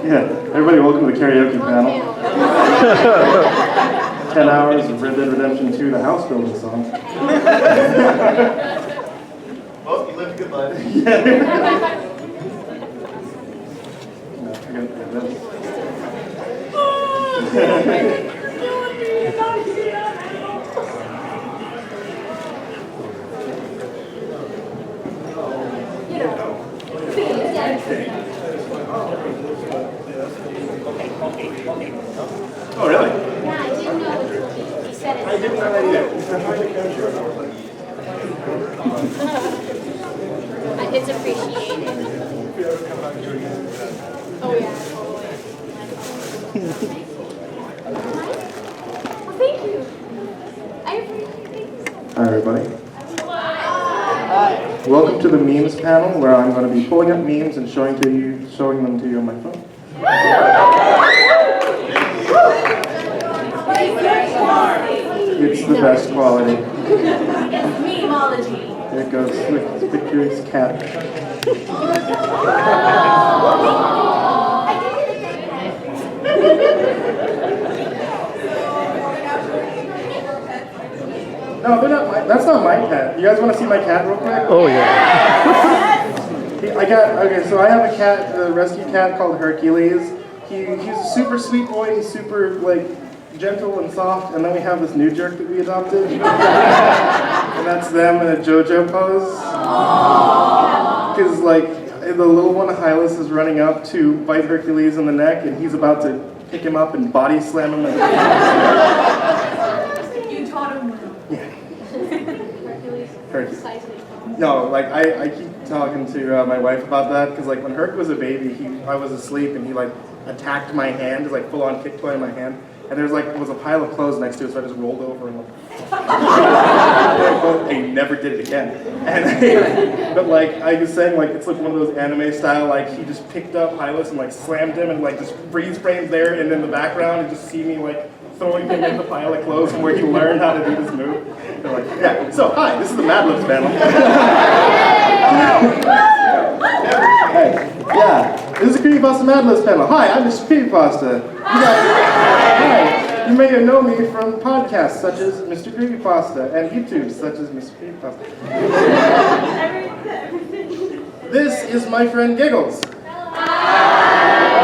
Yeah, everybody welcome to the karaoke panel. 10 hours of Red Dead Redemption 2, the house building song. Well, you lived a good life. Yeah. No, I gotta Oh, really? Yeah, I didn't know he said it. I didn't know that either. It's appreciated. Oh, yeah, totally. Well, thank you. I appreciate it. Hi, everybody. Welcome to the memes panel, where I'm going to be pulling up memes and showing them to you on my phone. It's the best quality. It's memeology. Here it goes with Victory's cat. No, they're not my. That's not my cat. You guys want to see my cat real quick? Oh yeah. So I have a cat, a rescue cat called Hercules. He's a super sweet boy. He's super gentle and soft. And then we have this new jerk that we adopted, and that's them in a JoJo pose. Because the little one, Hylas, is running up to bite Hercules in the neck, and he's about to pick him up and body slam him. You taught him well. Yeah. Hercules. No, I keep talking to my wife about that, because when Herc was a baby, I was asleep and he attacked my hand, his full on kick toy in my hand, and there was a pile of clothes next to it, so I just rolled over and I never did it again. And but I was saying it's one of those anime style, he just picked up Hylas and slammed him, and just freeze frames there, and in the background you just see me throwing him in the pile of clothes from where he learned how to do this move. They're yeah. So hi, this is the Mad Libs panel. Hey, yeah, this is the Creepypasta Mad Libs panel. Hi, I'm MrCreepyPasta. Hi, you may have known me from podcasts such as MrCreepyPasta and YouTube such as MrCreepyPasta. This is my friend Giggles.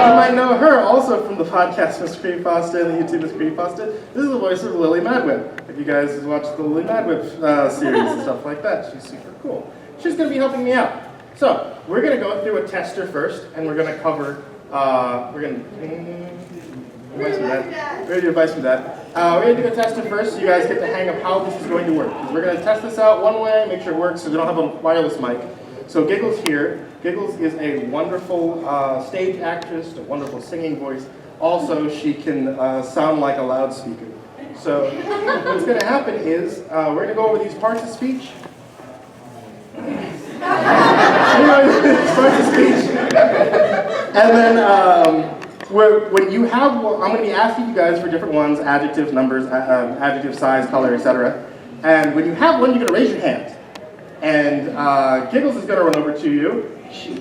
You might know her also from the podcast MrCreepyPasta and the YouTube MrCreepyPasta. This is the voice of Lily Madweb. If you guys have watched the Lily Madweb series and stuff like that, she's super cool. She's going to be helping me out. So, we're going to go through a tester first, and we're going to cover, we're going to do advice from that. We're going to do a tester first, so you guys get the hang of how this is going to work. We're going to test this out one way, make sure it works, so we don't have a wireless mic. So Giggles here. Giggles is a wonderful stage actress, a wonderful singing voice. Also, she can sound like a loudspeaker. So what's going to happen is we're going to go over these parts of speech. Parts of speech. And then when you have one, I'm going to be asking you guys for different ones, adjectives, numbers, adjective, size, color, etc. And when you have one, you're going to raise your hand. And Giggles is going to run over to you.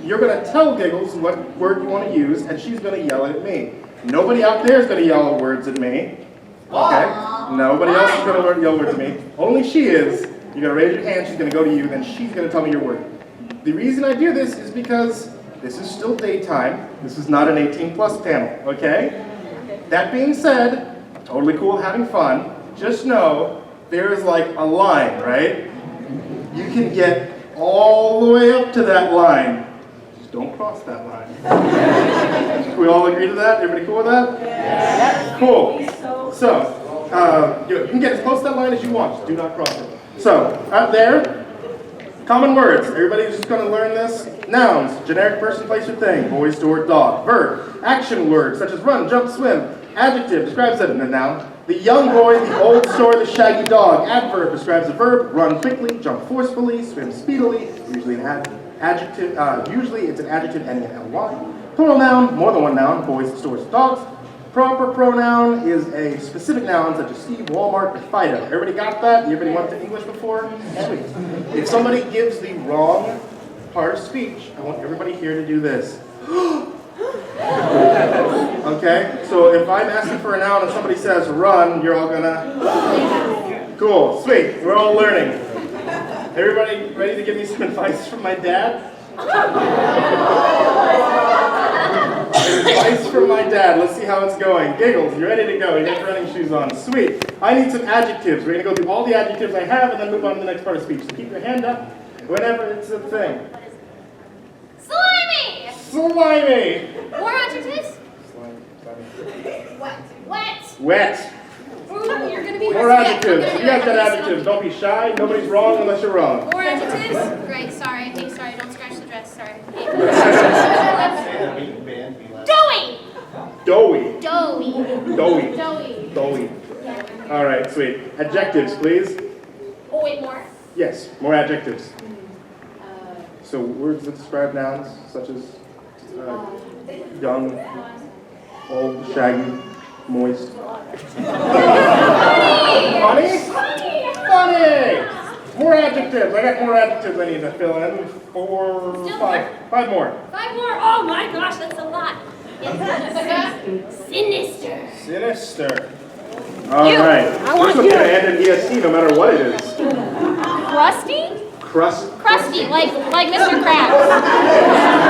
You're going to tell Giggles what word you want to use, and she's going to yell it at me. Nobody out there is going to yell words at me. Okay? Nobody else is going to yell words at me. Only she is. You're going to raise your hand, she's going to go to you, then she's going to tell me your word. The reason I do this is because this is still daytime. This is not an 18+ panel, okay? That being said, totally cool, having fun. Just know there is a line, right? You can get all the way up to that line. Just don't cross that line. Can we all agree to that? Everybody cool with that? Yeah. Cool. So, you can get as close to that line as you want. Just do not cross it. So, out there, common words. Everybody's just going to learn this. Nouns, generic person, place, or thing. Boy, store, dog. Verb, action words such as run, jump, swim. Adjective describes it in a noun. The young boy, the old store, the shaggy dog. Adverb describes a verb. Run quickly, jump forcefully, swim speedily. Usually an adjective. Usually it's an adjective ending in ly. Plural noun, more than one noun. Boys, stores, dogs. Proper pronoun is a specific noun such as Steve, Walmart, or Fido. Everybody got that? Everybody went to English before? Sweet. If somebody gives the wrong part of speech, I want everybody here to do this. Okay, so if I'm asking for a noun and somebody says run, you're all gonna? Cool, sweet, we're all learning. Everybody ready to give me some advice from my dad? Advice from my dad, let's see how it's going. Giggles, you ready to go? You got your running shoes on. Sweet. I need some adjectives. We're gonna go through all the adjectives I have and then move on to the next part of speech. So keep your hand up whenever it's a thing. Slimy! Slimy! More adjectives? Wet. Wet. Wet. Ooh, you're gonna be More adjectives. You guys got adjectives. Don't be shy. Nobody's wrong unless you're wrong. More adjectives? Great, sorry. Hey, sorry, don't scratch the dress, sorry. Doughy! Doughy. Doughy. Doughy. Doughy. Doughy. All right, sweet. Adjectives, please. Oh, wait, more? Yes, more adjectives. So words that describe nouns, such as young, old, shaggy, moist. Funny? Funny! More adjectives. I got more adjectives I need to fill in. Five more. 5 more? Oh my gosh, that's a lot. Sinister. Sinister. All right. This one's going to end in EST no matter what it is. Crusty? Crusty, like Mr. Krabs.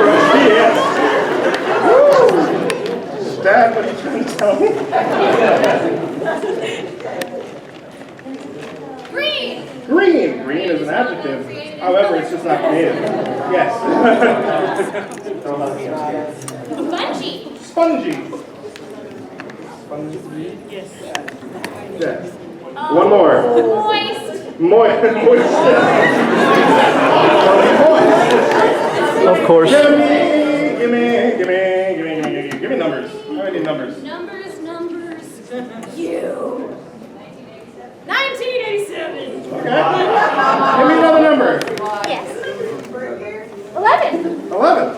Crusty, yes. Woo! Dad, what are you trying to tell me? Green. Green. Green is an adjective. However, it's just not creative. Yes. Spongy. Spongy. Yes. Yes. One more. Moist. Moist. Of course. Give me numbers. How many numbers? Numbers. You. 1987. Okay. Give me another number. Yes. 11. 11.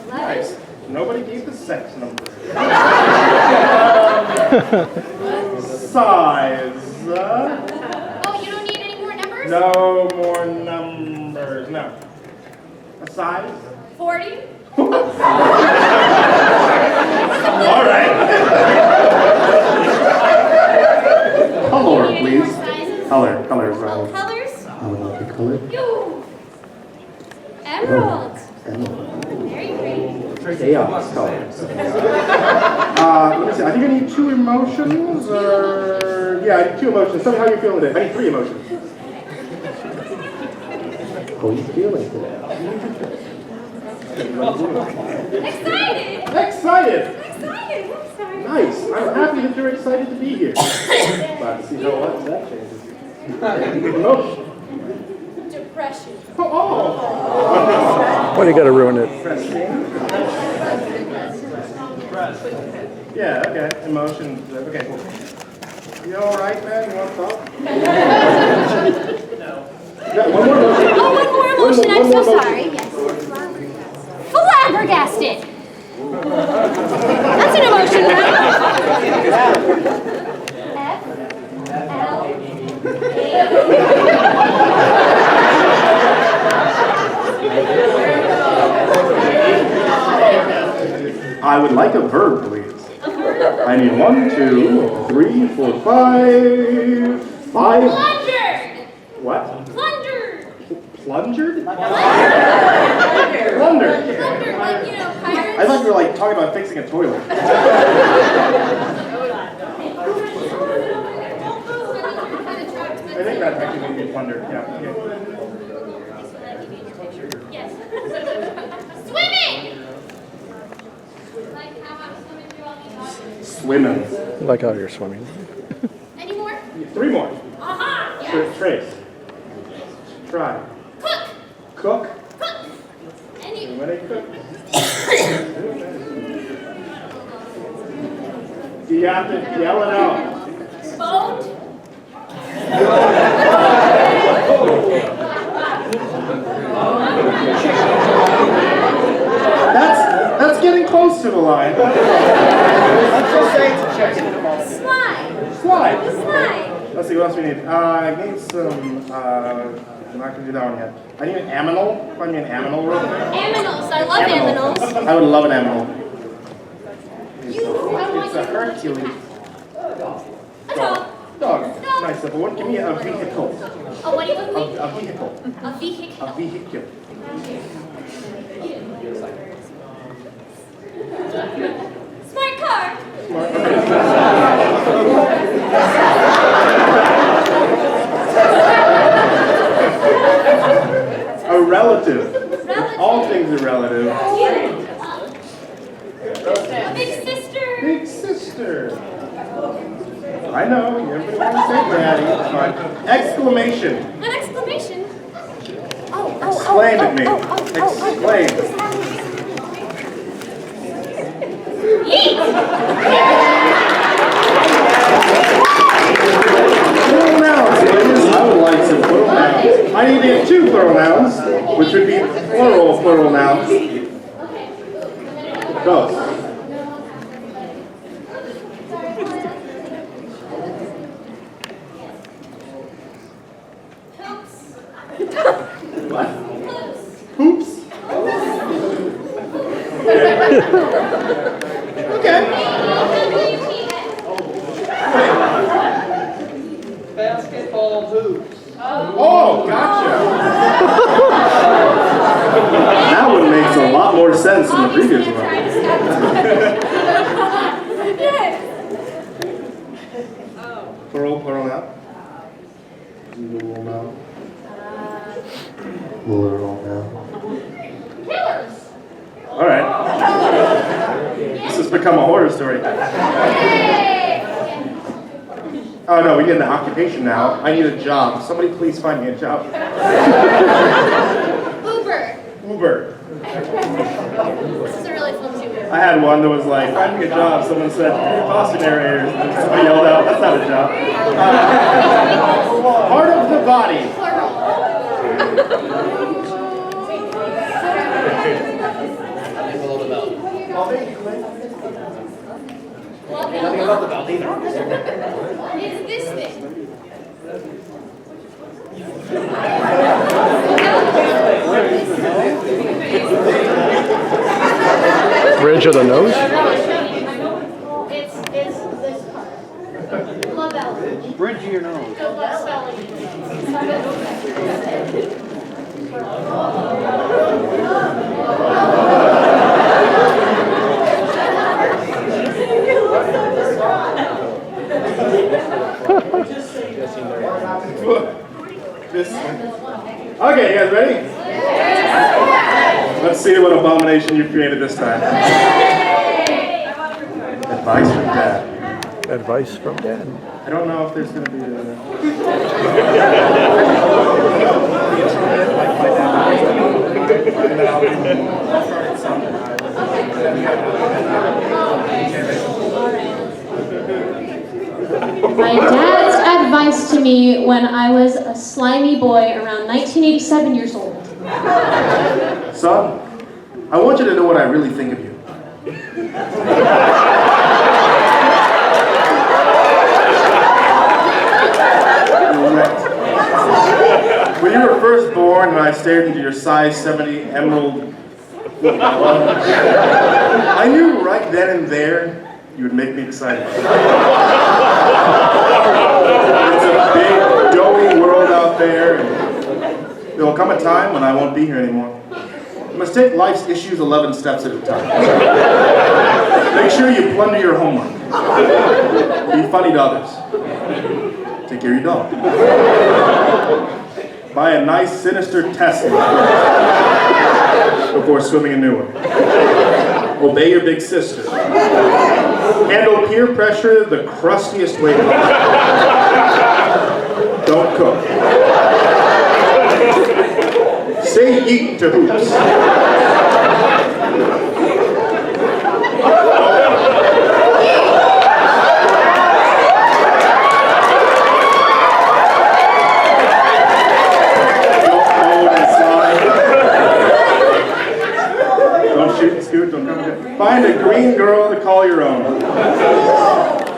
Nice. Nobody gave the sex number. Size. Oh, you don't need any more numbers? No more numbers. No. A size? 40. All right. Color, please. Color is right. Oh, colors? I like the color. You. Emerald. Emerald. Very pretty. Chaos colors. Let me see. I think I need 2 emotions. Yeah, I need 2 emotions. Tell me how you're feeling today. I need 3 emotions. How are you feeling today? Excited. Excited. Excited. Nice. I'm happy that you're excited to be here. Glad to see how much that changes. Emotion. Depression. Oh. Why do you gotta ruin it? Yeah, okay. Emotions. Okay, cool. You all right, man? You want to talk? No. One more emotion. Oh, one more emotion. I'm so sorry. Yes. Flabbergasted. That's an emotion, right? I would like a verb, please. I need 1, 2, 3, 4, 5. 5. Plundered. What? Plundered. Plungered? Plundered. Plundered. Plundered, like, you know, pirates. I thought you were like talking about fixing a toilet. I I think that actually would be plundered. Yeah. Yes. Swimming. Like how I'm swimming through all these oceans. Swimming. I like how you're swimming. Any more? 3 more. Aha! Yes. Trace. Try. Cook. Cook. Cook. Any. When I cook. You have to yell it out. Boned. That's getting close to the line. Let's just say it's a check. Slide. Slide. Slide. Let's see what else we need. I need some. I'm not gonna do that one yet. I need an aminal. Find me an aminal real quick. Aminals. I love aminals. I would love an aminal. You. Hercules. A dog. Dog. Nice simple one. Give me a vehicle. Oh, what do you look like? A vehicle. A vehicle. A vehicle. Smart car. A relative. All things are relative. A big sister. Big sister. I know, everybody wants to say daddy, it's fine. Exclamation. An exclamation. Exclaim at me. Exclaim. Yeet! Plural nouns, ladies. I would like some plural nouns. I need to get 2 plural nouns, which would be plural nouns. Go. What? Hoops? Okay. Basketball hoops. Oh, gotcha. That one makes a lot more sense than the previous one. Plural now. Plural now. Killers. All right. This has become a horror story. Oh no, we get an occupation now. I need a job. Somebody please find me a job. Uber. This is a really flimsy word. I had one that was like, find me a job. Someone said, creepypasta narrators. And somebody yelled out, that's not a job. Part of the body. Nothing about the belt either. It's this thing. Bridge of the nose? It's this part. Labella. Bridge of your nose. Okay, you guys ready? Let's see what abomination you've created this time. Advice from Dad. Advice from Dad. I don't know if there's going to be My dad's advice to me when I was a slimy boy around 1987 years old. Son, I want you to know what I really think of you. When you were first born and I stared into your size 70 emerald, I knew right then and there you would make me excited. It's a big, doughy world out there, and there will come a time when I won't be here anymore. You must take life's issues 11 steps at a time. Make sure you plunder your homework. Be funny to others. Take care of your dog. Buy a nice, sinister Tesla before swimming a new one. Obey your big sister. Handle peer pressure the crustiest way possible. Don't cook. Say yeet to hoops. Find a green girl to call your own.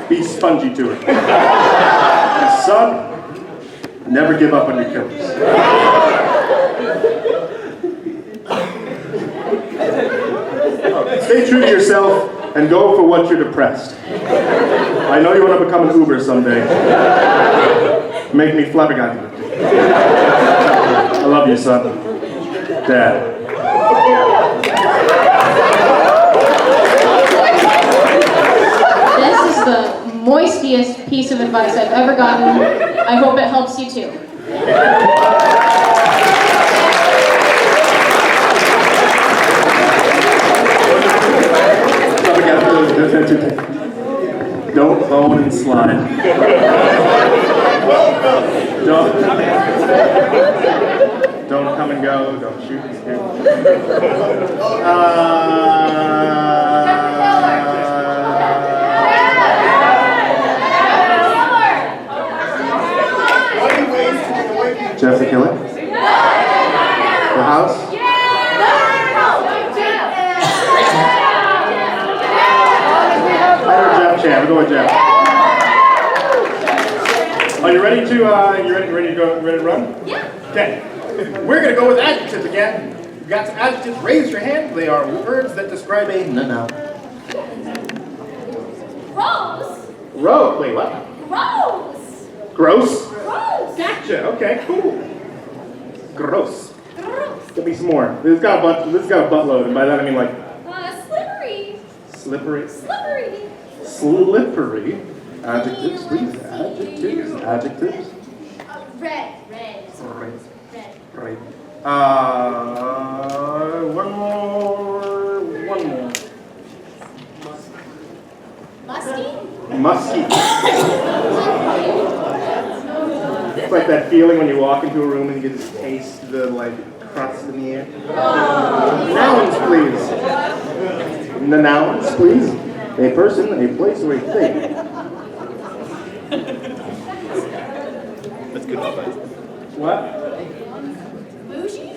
Be spongy to her. And son, never give up on your killers. Stay true to yourself and go for what you're depressed. I know you want to become an Uber someday. Make me flabbergasted. I love you, son. Dad. This is the moistiest piece of advice I've ever gotten. I hope it helps you too. Don't bone and slide. Don't come and go. Don't shoot and scoot. Jeff the Killer? The house? Jeff, we'll go with Jeff. Are you ready to ready to run? Yeah. Okay. We're gonna go with adjectives again. We've got some adjectives. Raise your hand. They are words that describe a noun. Rose. Wait, what? Rose. Gross? Rose. Gotcha. Okay, cool. Gross. Gross. Give me some more. This has got a buttload, and by that I mean like Slippery. slippery. Slippery. Slippery. Adjectives, please. Adjectives. Red. Red. Right. Red. Right. One more. Musty. Musky. It's like that feeling when you walk into a room and you get to taste the crust in the air. Nouns, please. The nouns, please. A person, a place, or a thing. That's good advice. What? Bougie.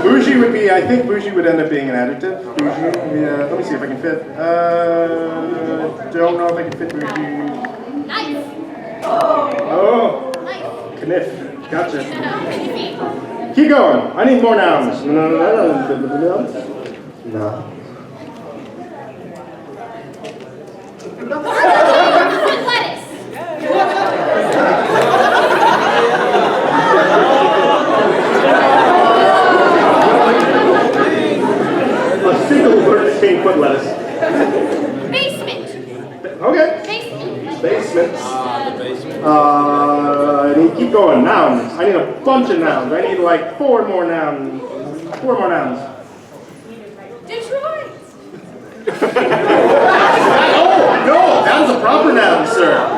Bougie would be, I think bougie would end up being an adjective. Bougie, yeah, let me see if I can fit. Don't know if I can fit bougie. Nice. Oh, Nice. kniff. Gotcha. Keep going. I need more nouns. No. Lettuce. A single word contains foot lettuce. Basement. Okay. Basement. Basement. The basement. I need keep going. Nouns. I need a bunch of nouns. I need like four more nouns. Detroit. Oh no, that was a proper noun, sir.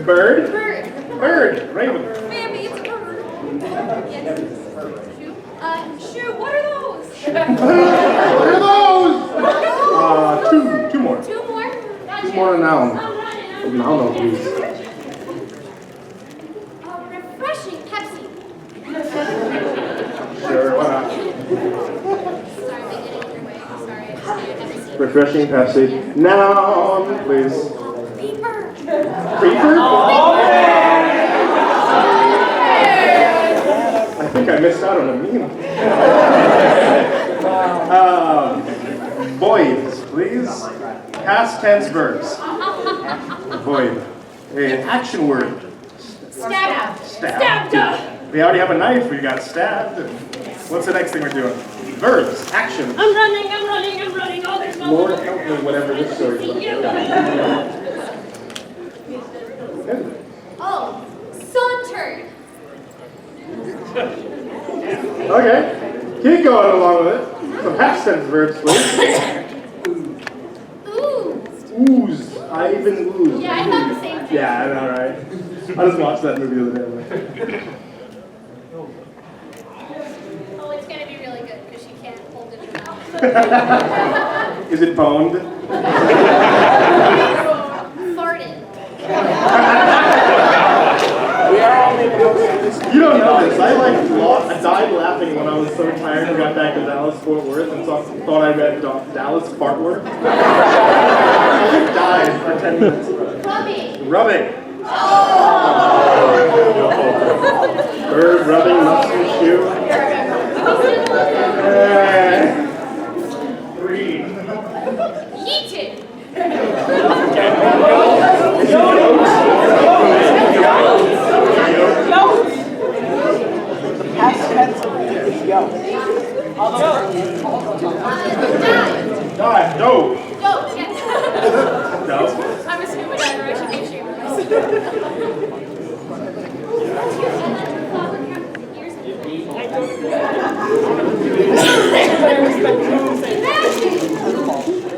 Bird. Bird. Bird. Raven. Bambi, it's a bird. Yes. Shoe. What are those? What are those? Two more. Two more? Gotcha. Two more noun. I'm running. No, please. Refreshing Pepsi. Sure, why not? Sorry, I'm getting in your way. Sorry. Pepsi. Refreshing Pepsi. Noun, please. Beeper. Creeper? I think I missed out on a meme. Voids, please. Past tense verbs. Void. An action word. Stabbed. Stabbed. We already have a knife. We got stabbed. What's the next thing we're doing? Verbs. Action. I'm running. Oh, there's no Lord help me, whatever this story is. Oh, sauntered. Okay. Keep going along with it. Some past tense verbs, please. Ooze. I even ooze. Yeah, I thought the same thing. Yeah, I know, right? I just watched that movie the other day. Oh, it's gonna be really good because she can't hold it in her mouth. Is it boned? Farted. You don't know this. I died laughing when I was so tired and got back to Dallas Fort Worth and thought I read Dallas Fort Worth. I died for 10 minutes. Rubbing. Rubbing. Bird rubbing muscle shoe. Three. Yeeted. Dive. No. Go. Yeah. No. I'm a scuba diver. I should be ashamed of myself.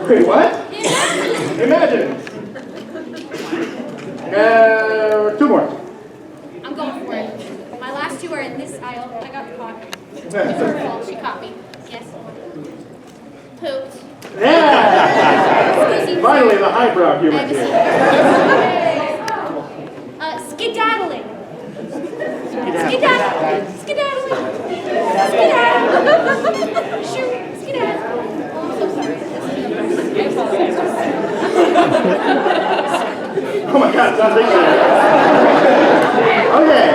Wait, what? Imagine. Two more. I'm going for it. My last two are in this aisle. I got caught. It's her fault. She caught me. Yes. Pooped. Yeah! Finally, the highbrow humor here. Skedaddling. Skedaddling. Skedaddling. Skedaddling. Shoot. Skedaddling. Oh, I'm so sorry. Oh my God, stop thinking that. Okay,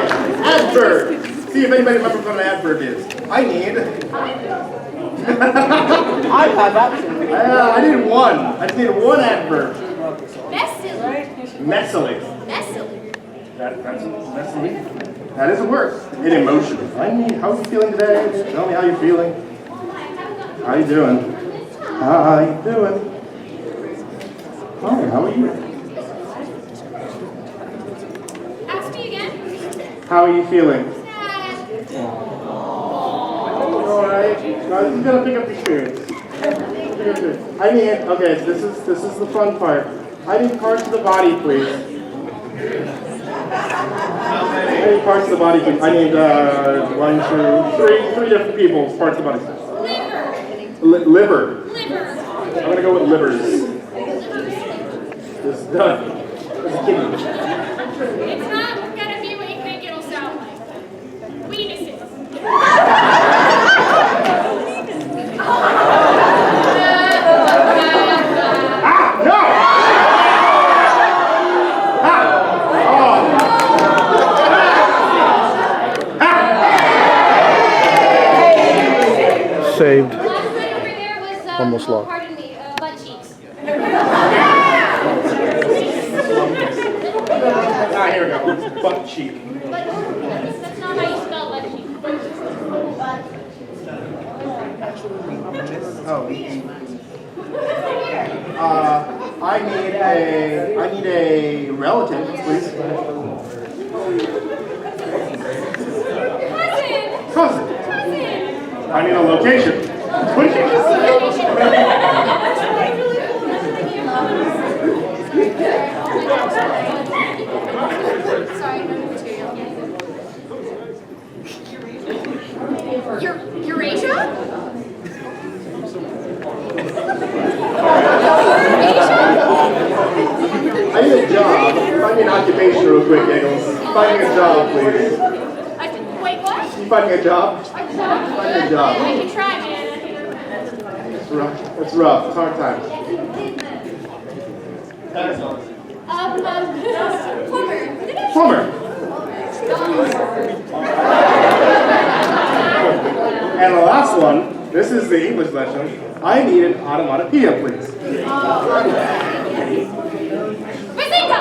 adverb. See if anybody remembers what an adverb is. I need. I need one. I just need one adverb. Messily. Messily. Messily. That's messily. That is a word. In emotion. I need. How are you feeling today? Tell me how you're feeling. How you doing? How you doing? Hi, how are you? Ask me again. How are you feeling? Sad. Alright. Now you gotta pick up the spirits. I need, okay, so this is the fun part. I need parts of the body, please. I need parts of the body, please. I need, 1, 2, 3 different people's parts of the body. Liver. Liver. Liver. I'm gonna go with livers. This is done. This is kidney. It's not gonna be what you think it'll sound like. Weenuses. No! Saved. The last one over there was, Almost lost. pardon me, butt cheeks. Here we go. Butt cheek. That's not how you spell butt cheeks. Oh. I need a relative, please. Cousin. Cousin. I need a location. What did you just say? Sorry, no material. Eurasia? I need a job. Find me an occupation real quick, Giggles. Find me a job, please. Wait, what? You find me a job? Find me a job. I can try, man. It's rough. It's rough. It's hard times. Plumber. And the last one, this is the English lesson. I need an onomatopoeia, please. Bazinga!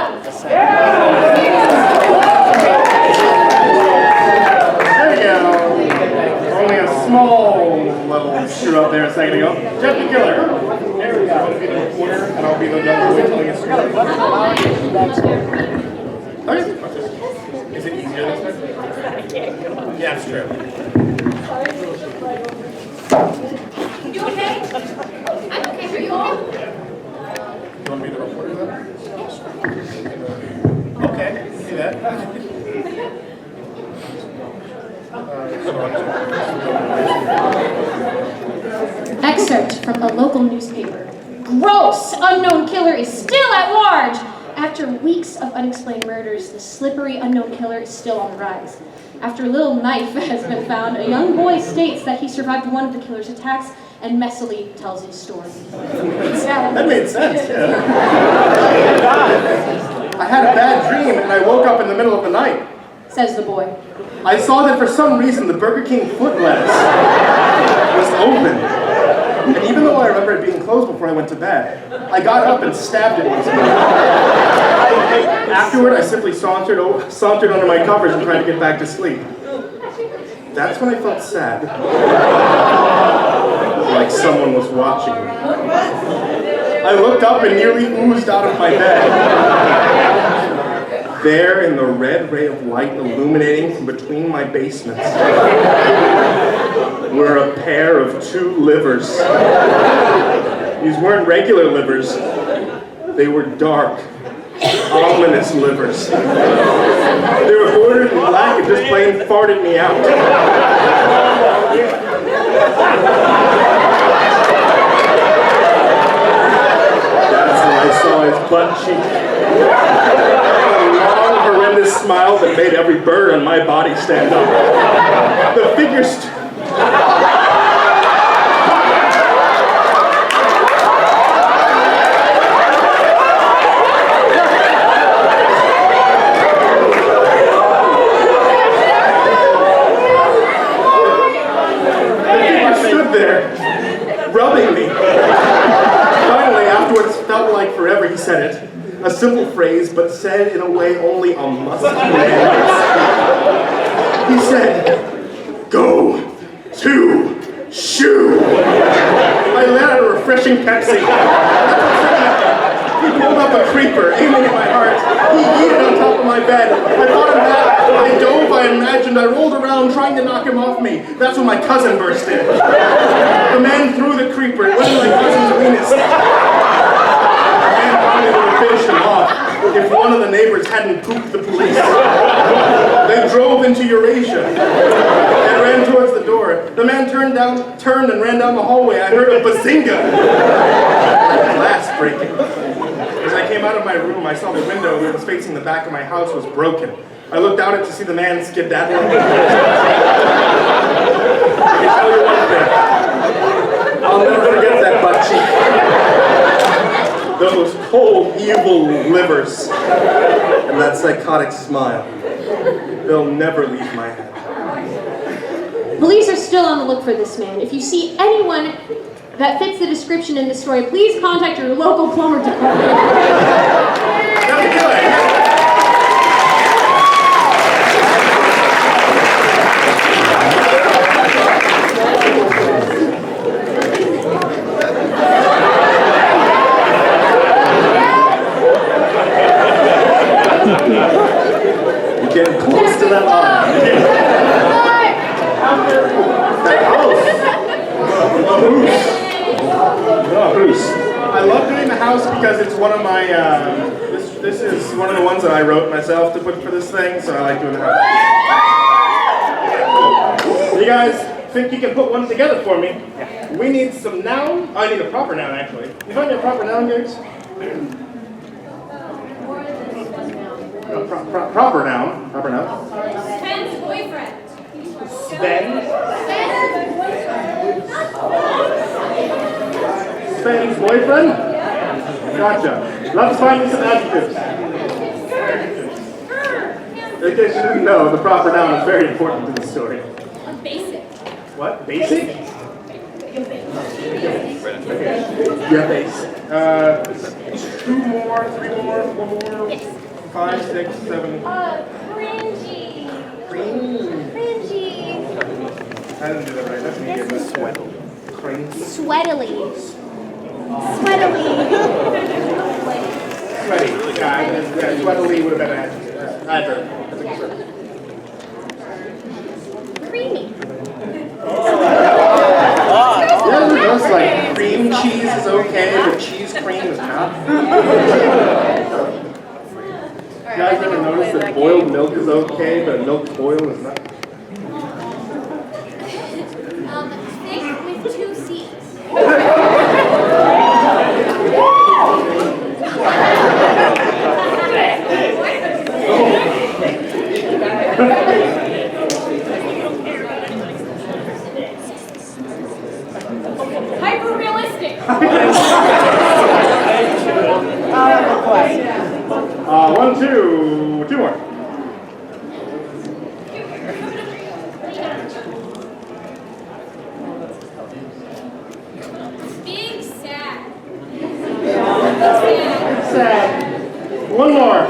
There you go. Only a small little screw up there a second ago. Jeff the Killer. There we go. I'll be the reporter, and I'll be the young boy telling a story. Okay. Is it easier this way? Yeah, it's true. You okay? I'm okay. Are you okay? You want to be the reporter then? Okay, I can see that. Excerpt from a local newspaper. Gross! Unknown killer is still at large! After weeks of unexplained murders, the slippery unknown killer is still on the rise. After a little knife has been found, a young boy states that he survived one of the killer's attacks and messily tells his story. That made sense, yeah. I had a bad dream and I woke up in the middle of the night. Says the boy. I saw that for some reason the Burger King foot lettuce was open. And even though I remember it being closed before I went to bed, I got up and stabbed it once more. Afterward, I simply sauntered under my covers and tried to get back to sleep. That's when I felt sad. Like someone was watching me. I looked up and nearly oozed out of my bed. There, in the red ray of light illuminating from between my basements, were a pair of 2 livers. These weren't regular livers. They were dark, ominous livers. They were bordered in black and just plain farted me out. That's when I saw his butt cheek. Horrendous smile that made every bird on my body stand up. The figure stood there, rubbing me. Finally, afterwards, felt like forever, he said it. A simple phrase, but said in a way only a musky man can speak. He said, "Go to shoe." I let out a refreshing Pepsi. He pulled up a creeper, aiming at my heart. He yeeted on top of my bed. I fought him back. I dove, I imagined. I rolled around trying to knock him off me. That's when my cousin burst in. The man threw the creeper. It wasn't my cousin's weenus. Finished him off if one of the neighbors hadn't pooped the police. They drove into Eurasia and ran towards the door. The man turned and ran down the hallway. I heard a bazinga. Glass breaking. As I came out of my room, I saw the window that was facing the back of my house was broken. I looked out to see the man skedaddling. I can tell you one thing. I'll never forget that butt cheek. Those cold, evil livers, and that psychotic smile. They'll never leave my head. Police are still on the look for this man. If you see anyone that fits the description in this story, please contact your local plumber department. Getting close to that line. That house. A hoose. I love doing the house because it's one of my, this is one of the ones that I wrote myself to put for this thing, so I like doing the house. You guys think you can put one together for me? We need some noun. Oh, I need a proper noun, actually. You find me a proper noun, Gigs? Proper noun. Proper noun. Sven's boyfriend. Sven. Sven's boyfriend? Gotcha. Let's find me some adjectives. In case you didn't know, the proper noun is very important to the story. Basic. What? Basic? Yeah, basic. 2 more, 3 more, 4 more. Yes. 5, 6, 7. Cringy. Cringy. I didn't do that right. That's me. Sweatily. Cringy. Sweatily. Sweaty. Yeah, sweatily would have been an adverb. That's a good word. Creamy. Yeah, just like cream cheese is okay, but cheese cream is not. You guys ever notice that boiled milk is okay, but milk boiled is not? Thick with 2 C's. Hyper-realistic. 1, 2, do 2 more. Big sad. Sad. 1 more.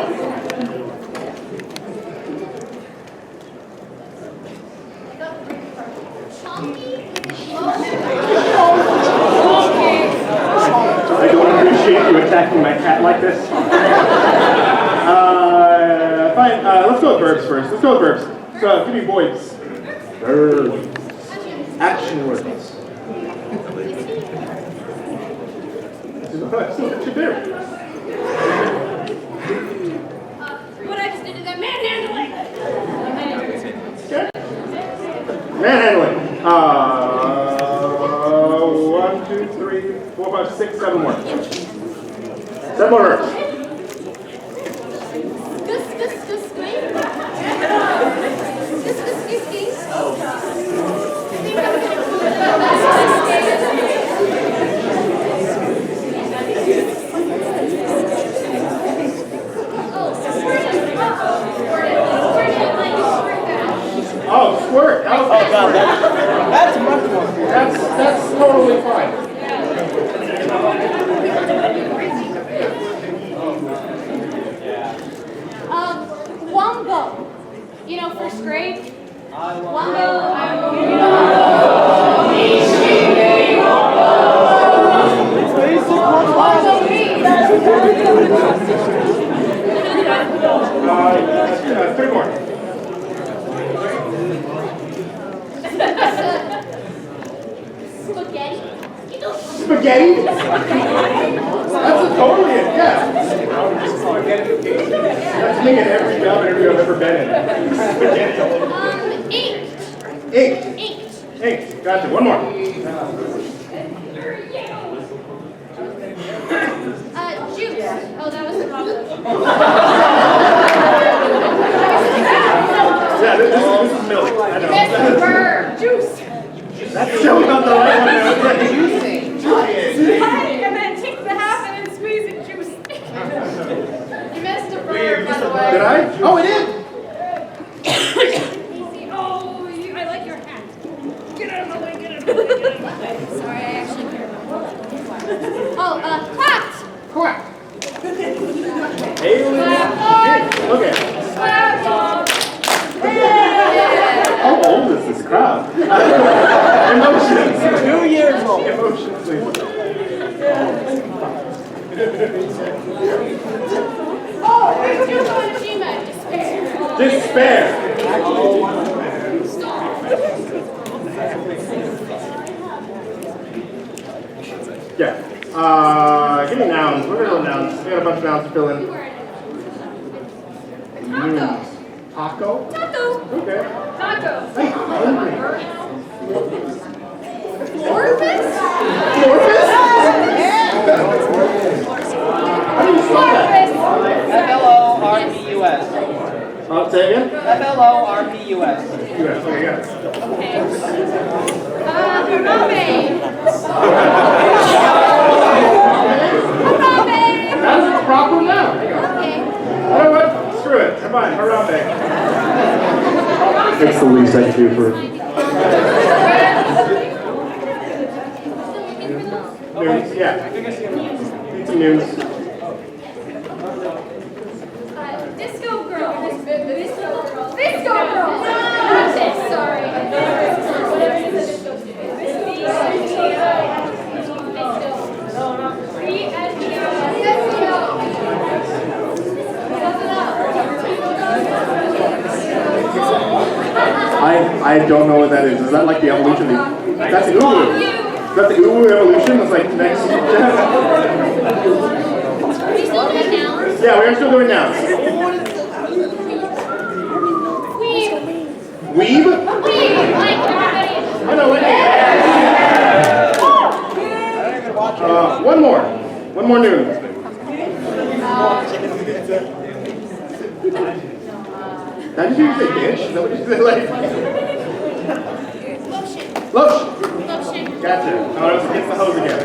I don't appreciate you attacking my cat like this. Fine, let's go with verbs first. Let's go with verbs. So, give me voice. Verbs. Action words. What you do? What I just did is that manhandling. Okay. Manhandling. 1, 2, 3, 4, 5, 6, 7 more. 7 more verbs. Oh, squirt. Oh, God, That's much more. that's totally fine. Wombo. You know, first grade. Wombo. Three more. Spaghetti. Spaghetti? That's totally it, yeah. That's me in every job interview I've ever been in. Spaghetti. Ink. Ink. Gotcha. 1 more. Juice. Oh, that was the problem. Yeah, this is milk. I know. Juice. That's still not the right one. And then take the half and then squeeze it juice. You missed a verb, by the way. Did I? Oh, it is. Oh, I like your hat. Get out of my way, get out of my way, get out of my way. Sorry, I actually care. Oh, clapped. Correct. Alien. Okay. How old is this crowd? Emotions. 2 years old. Emotions, please. Oh, there's your Kojima. Despair. Despair. Yeah. Give me nouns. What are the nouns? We got a bunch of nouns to fill in. Nouns. Taco? Taco. Okay. Taco. I'm hungry. Orpus? Orpus? How do you spell that? FLORPUS. Say again? FLORPUS. US. Okay, yeah. Harambe. That is a proper noun. Okay. You know what? Screw it. Come on, Harambe. It's the least I can do for news. Yeah. Need some news. Disco girl. Disco girl. Sorry. I don't know what that is. Is that like the evolution? That's the uwu. Is that the uwu evolution? It's like next. Are we still doing nouns? Yeah, we are still doing nouns. Weeb. Weeb? Weeb. Like everybody. I know what. One more. One more news. Did you say bitch? Is that what you said? Like? Lotion. Lotion. Lotion. Gotcha. Oh, it's against the hose again.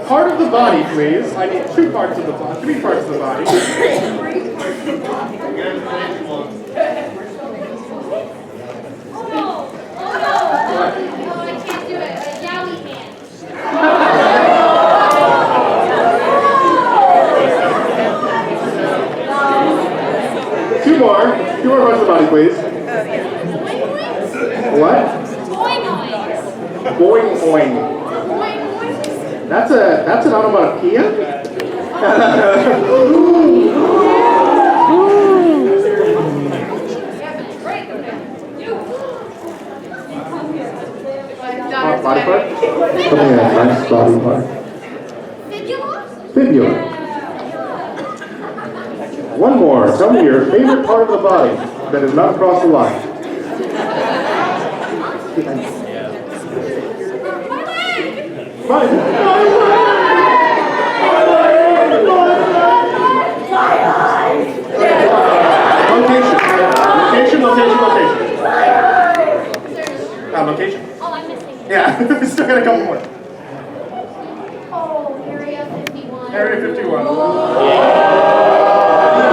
part of the body, please. I need 2 parts of the body, 3 parts of the body. Oh, I can't do it. A yowie hand. 2 more. 2 more parts of the body, please. What? Boing boing. That's an onomatopoeia? Body part? Come here, nice body part. Fibula. 1 more. Tell me your favorite part of the body that is not across the line. My leg! Location. Oh, I'm missing it. Yeah, we still got a couple more. Oh, Area 51. Area 51.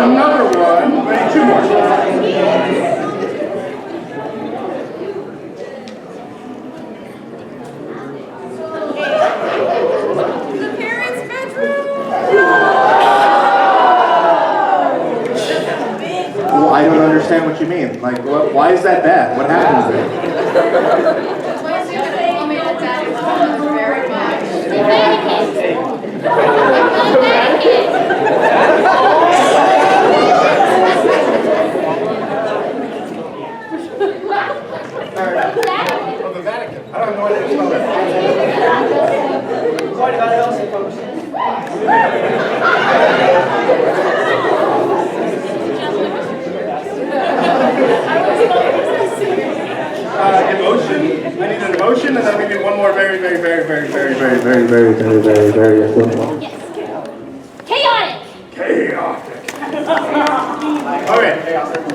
Another one. We need 2 more. The parents' bedroom. Well, I don't understand what you mean. Like, why is that bad? What happens there? Very much. Oh, the Vatican. I don't know what to spell that. What about else, folks? Emotion. I need an emotion, and then we need one more very important one. Yes. Chaotic. Chaotic. Okay.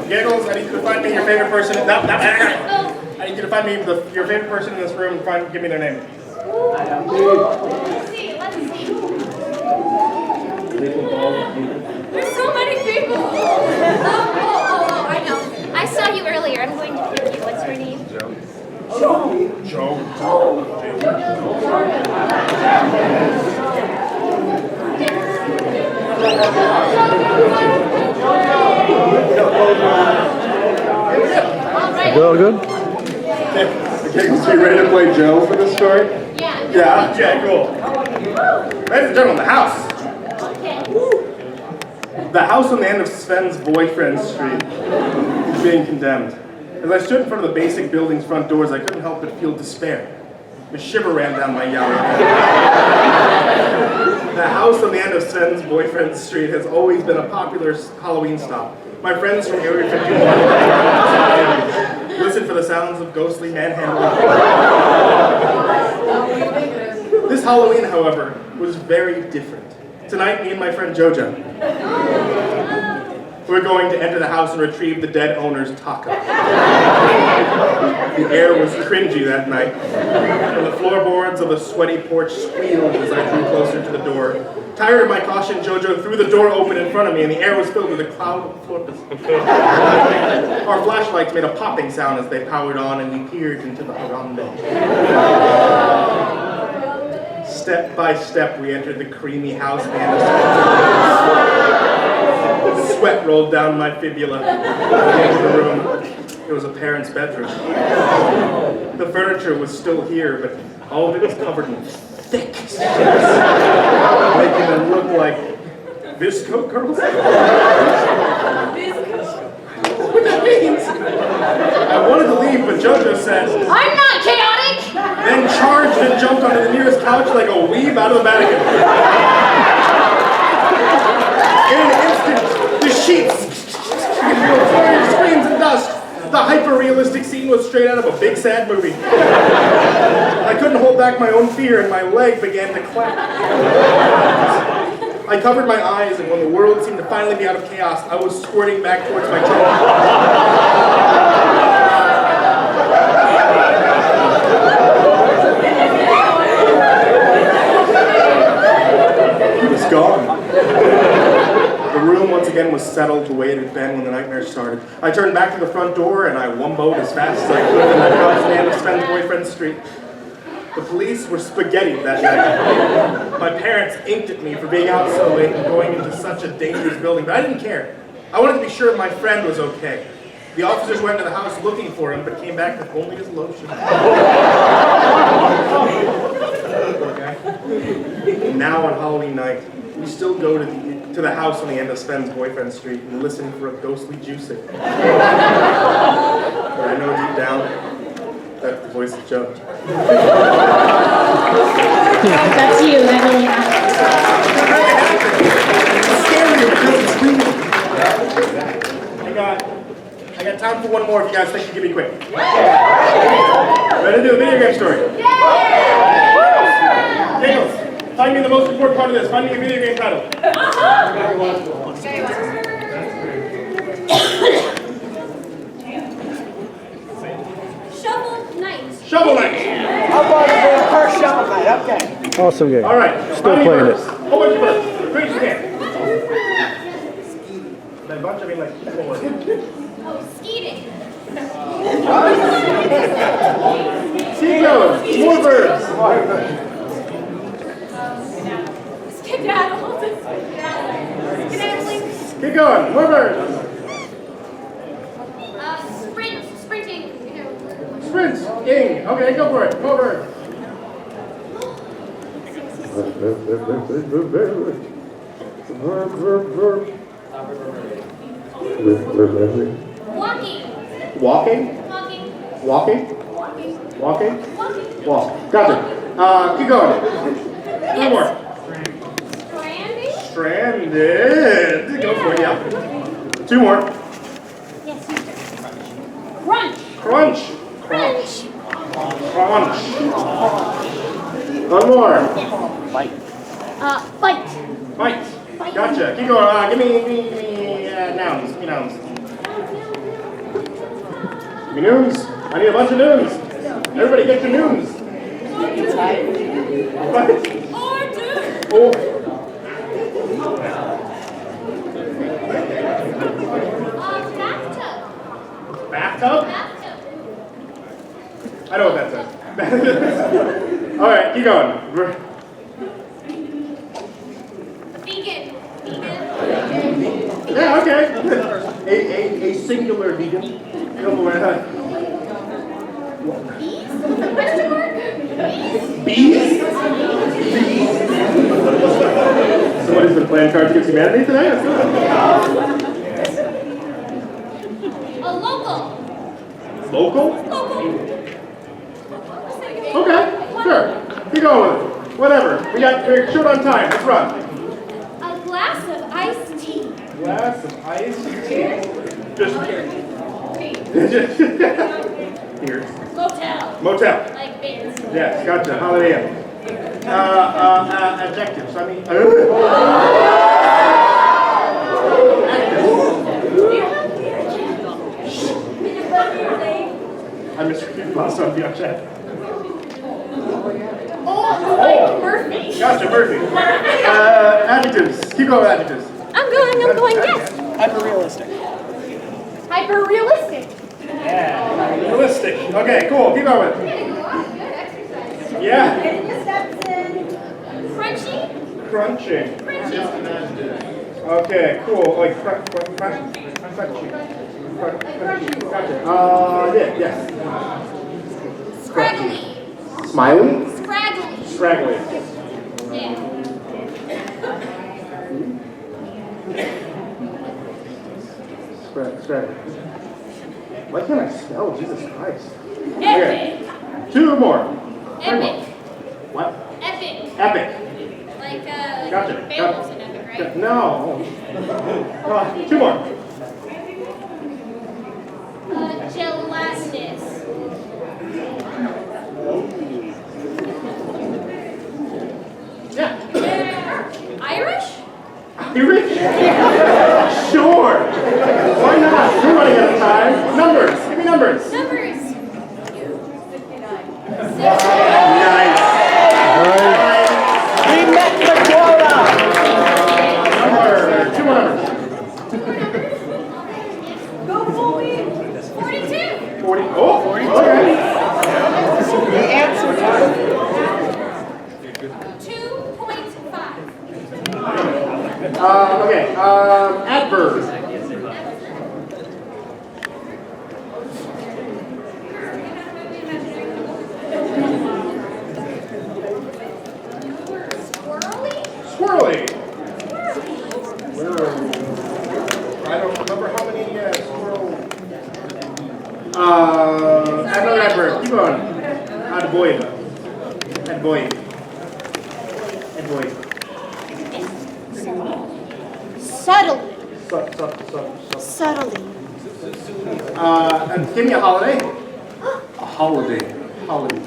Giggles, I need you to find me your favorite person. No. I need you to find me your favorite person in this room and give me their name. Let's see. There's so many people. Oh, I know. I saw you earlier. I'm going to pick you. What's your name? Joe. You all good? Giggles, you ready to play Joe for this story? Yeah. Yeah, okay, cool. Ladies and gentlemen, the house. Okay. The house on the end of Sven's boyfriend street is being condemned. As I stood in front of the basic building's front doors, I couldn't help but feel despair. A shiver ran down my young back. The house on the end of Sven's boyfriend street has always been a popular Halloween stop. My friends from Area 51 listen for the sounds of ghostly manhandling. This Halloween, however, was very different. Tonight, me and my friend Jojo, we're going to enter the house and retrieve the dead owner's taco. The air was cringy that night, and the floorboards of the sweaty porch squealed as I drew closer to the door. Tired of my caution, Jojo threw the door open in front of me, and the air was filled with a cloud of floorboards. Our flashlights made a popping sound as they powered on, and we peered into the harambe. Step by step, we entered the creamy house band. The sweat rolled down my fibula. We entered the room. It was a parent's bedroom. The furniture was still here, but all of it was covered in thick stairs, making them look like visco curls. What that means? I wanted to leave, but Jojo said, I'm not chaotic! then charged and jumped onto the nearest couch like a weeb out of the Vatican. In an instant, the sheets flying screams and dust. The hyper-realistic scene was straight out of a big sad movie. I couldn't hold back my own fear, and my leg began to clap. I covered my eyes, and when the world seemed to finally be out of chaos, I was squirting back towards my chair. gone. The room once again was settled the way it had been when the nightmare started. I turned back to the front door and I wumboed as fast as I could in that house on the end of Sven's boyfriend street. The police were spaghetti that night. My parents inked at me for being out so late and going into such a dangerous building, but I didn't care. I wanted to be sure my friend was okay. The officers went to the house looking for him, but came back with only his lotion. Okay. Now on Halloween night, we still go to the house on the end of Sven's boyfriend street and listen for a ghostly juicing. But I know deep down that the voice is judged. That's you, that really matters. I got time for one more if you guys think you can be quick. Ready to do a video game story? Giggles, find me the most important part of this. Find me a video game title. Shovel Knight. Shovel Knight. How about the first Shovel Knight? Okay. Awesome game. All right. Still playing it. Whole bunch of birds. Quick as you can. By a bunch, I mean like 4. Oh, skeeting. Seagulls. More birds. Skedaddle. Skedaddling. Keep going. More birds. Sprinting. Sprints. Ing. Okay, go for it. More birds. Walking. Walking. Walking. Walking. Walking. Walking. Walking. Walk. Gotcha. Keep going. One more. Stranding. Stranded. Go for it, yeah. 2 more. Yes. Crunch. Crunch. Crunch. Crunch. 1 more. Bite. Bite. Gotcha. Keep going. Give me nouns. Give me nouns. Give me noons. I need a bunch of noons. Everybody get your noons. What? Oh. Bathtub. Bathtub? Bathtub. I know what that says. All right, keep going. Vegan. Yeah, okay. A singular vegan. Go for it. Bees? Question mark? Bees? Somebody's been playing Cards Against Humanity today? That's good. A local. Local? Local. Okay, sure. Keep going with it. Whatever. We're short on time. Let's run. A glass of iced tea. Glass of iced tea. Just here. Motel. Motel. Like bins. Yes, gotcha. Holiday Inn. Adjectives. I mean. I'm MrCreepyPasta on the chat. Oh, like Murphy. Gotcha, Murphy. Adjectives. Keep going with adjectives. I'm going, yes. Hyper realistic. Hyper realistic. Realistic. Okay, cool. Keep going with it. Yeah. Crunchy. Crunching. Crunchy. Okay, cool. Like crunchy. Gotcha. Yes. Scraggly. Smiley? Scraggly. Scraggly. Yeah. Scraggly. Why can't I spell? Jesus Christ. Epic. 2 more. Epic. What? Epic. Epic. Like, Gotcha. Beowulf's in Epic, right? No. 2 more. Gelatinous. Yeah. Irish? Irish? Sure. Why not? We're running out of time. Numbers. Give me numbers. Numbers. 69. Nice. We met the quota. 40. Oh, 42. Okay. The answer. 2.5. Okay. Adverb. Swirly. Swirly. I don't remember how many squirrel. Another adverb. Keep going. Attaboy. Attaboy. Attaboy. Subtly. Subtly. And give me a holiday. A holiday. Holiday.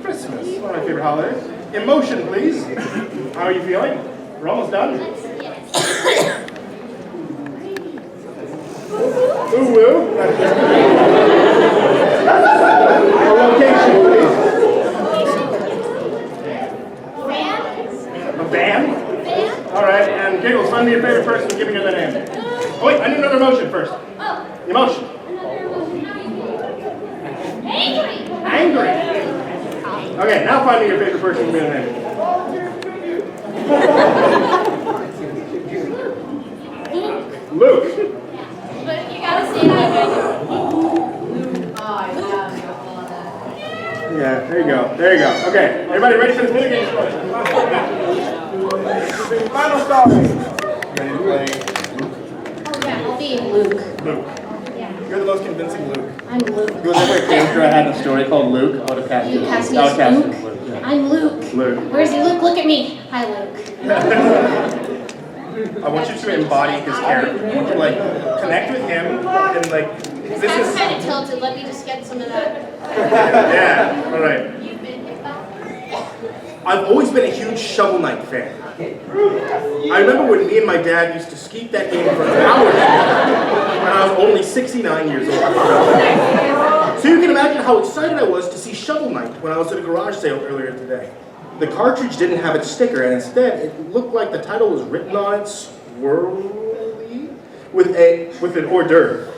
Christmas. One of my favorite holidays. Emotion, please. How are you feeling? We're almost done. Ooh, woo. A location, please. A band? All right, and Giggles, find me your favorite person and give me their name. Oh, wait, I need another emotion first. Emotion. Angry. Okay, now find me your favorite person and give me their name. Luke. But you gotta say that Yeah, there you go. There you go. Okay, everybody ready for this video game? Final story. Ready to play? Oh yeah, I'll be Luke. Luke. Yeah, You're the most convincing Luke. I'm Luke. If it was ever a character I had in a story called Luke, I would have cast You him. cast me I would as cast Luke? him as Luke. Yeah. I'm Luke. Luke. Where's he? Luke, look at me. Hi, Luke. I want you to embody his character. I want you to like connect with him and like His this head's is kind of tilted. Let me just get some of that. yeah. All right. You've been hit by. I've always been a huge Shovel Knight fan. I remember when me and my dad used to skeet that game for hours when I was only 69 years old. So you can imagine how excited I was to see Shovel Knight when I was at a garage sale earlier today. The cartridge didn't have its sticker, and instead it looked like the title was written on it swirly with an hors d'oeuvre.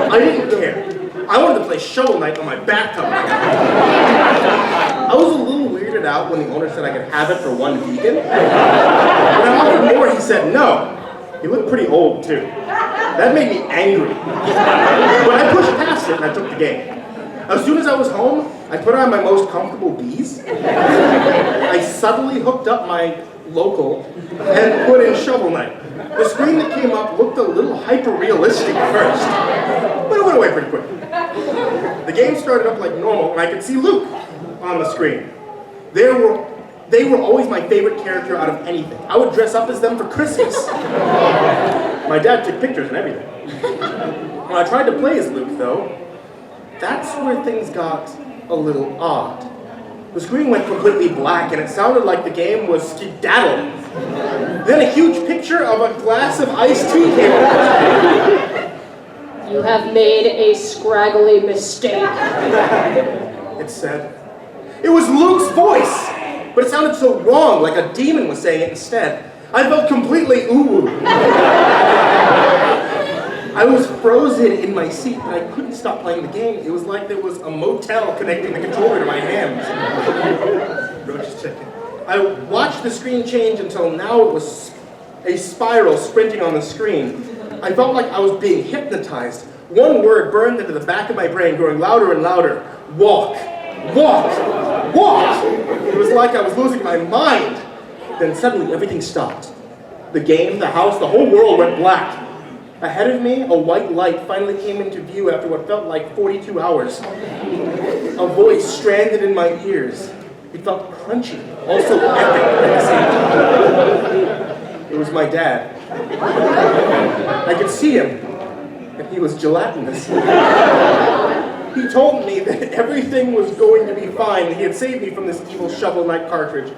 I didn't care. I wanted to play Shovel Knight on my bathtub. I was a little weirded out when the owner said I could have it for one vegan. When I offered more, he said no. He looked pretty old too. That made me angry. But I pushed past it and I took the game. As soon as I was home, I put on my most comfortable bees. I subtly hooked up my local and put in Shovel Knight. The screen that came up looked a little hyper-realistic at first, but it went away pretty quick. The game started up like normal, and I could see Luke on the screen. They were always my favorite character out of anything. I would dress up as them for Christmas. My dad took pictures and everything. When I tried to play as Luke, though, that's where things got a little odd. The screen went completely black, and it sounded like the game was skedaddling. Then a huge picture of a glass of iced tea came up. You have made a scraggly mistake. It said. It was Luke's voice, but it sounded so wrong, like a demon was saying it instead. I felt completely ooh. I was frozen in my seat, but I couldn't stop playing the game. It was like there was a motel connecting the controller to my hands. Just checking. I watched the screen change until now it was a spiral sprinting on the screen. I felt like I was being hypnotized. One word burned into the back of my brain, growing louder and louder. Walk, walk, walk. It was like I was losing my mind. Then suddenly everything stopped. The game, the house, the whole world went black. Ahead of me, a white light finally came into view after what felt like 42 hours. A voice stranded in my ears. It felt crunchy, also epic at the same time. It was my dad. I could see him, and he was gelatinous. He told me that everything was going to be fine. He had saved me from this evil Shovel Knight cartridge.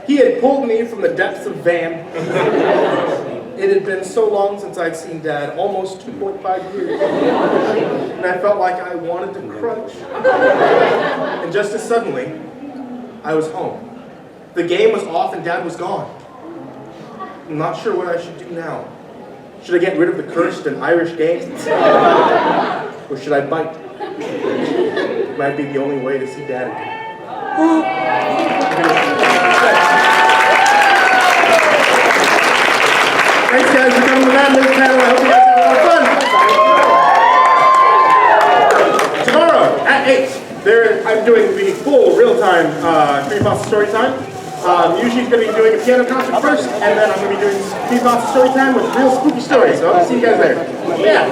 He had pulled me from the depths of Van. It had been so long since I'd seen Dad, almost 2.5 years. And I felt like I wanted to crunch. And just as suddenly, I was home. The game was off and Dad was gone. I'm not sure what I should do now. Should I get rid of the cursed and Irish game? Or should I bite? Might be the only way to see Dad again. Thanks guys for coming to the Mad Libs panel. I hope you guys had a lot of fun. Tomorrow at 8, I'm doing the full real-time creepypasta story time. Usually he's going to be doing a piano concert first, and then I'm going to be doing creepypasta story time with real spooky stories. So I'll see you guys later. Yeah.